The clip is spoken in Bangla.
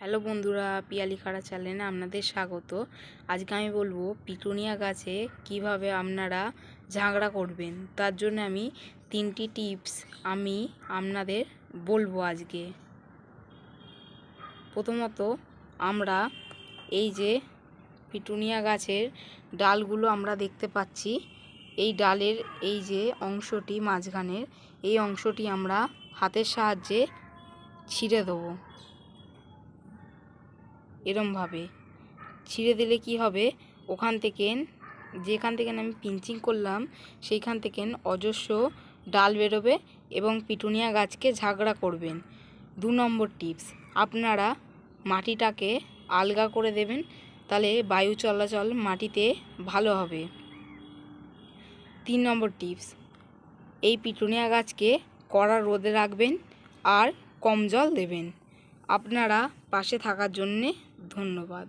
হ্যালো বন্ধুরা, পিয়ালি খাড়া চ্যানেলে আপনাদের স্বাগত। আজকে আমি বলবো পিটুনিয়া গাছে কিভাবে আপনারা ঝাগড়া করবেন। তার জন্য আমি 3টি টিপস আপনাদের বলবো আজকে। প্রথমত, আমরা এই যে পিটুনিয়া গাছের ডালগুলো আমরা দেখতে পাচ্ছি, এই ডালের এই যে অংশটি মাঝখানের, এই অংশটি আমরা হাতের সাহায্যে ছিঁড়ে দেবো। এরমভাবে ছিঁড়ে দিলে কি হবে, যেখান থেকে আমি পিঞ্চিং করলাম সেইখান থেকে অজস্র ডাল বেরোবে এবং পিটুনিয়া গাছকে ঝাগড়া করবেন। 2 নম্বর টিপস, আপনারা মাটিটাকে আলগা করে দেবেন, তাহলে বায়ু চলাচল মাটিতে ভালো হবে। 3 নম্বর টিপস, এই পিটুনিয়া গাছকে কড়া রোদে রাখবেন আর কম জল দেবেন। আপনারা পাশে থাকার জন্যে ধন্যবাদ।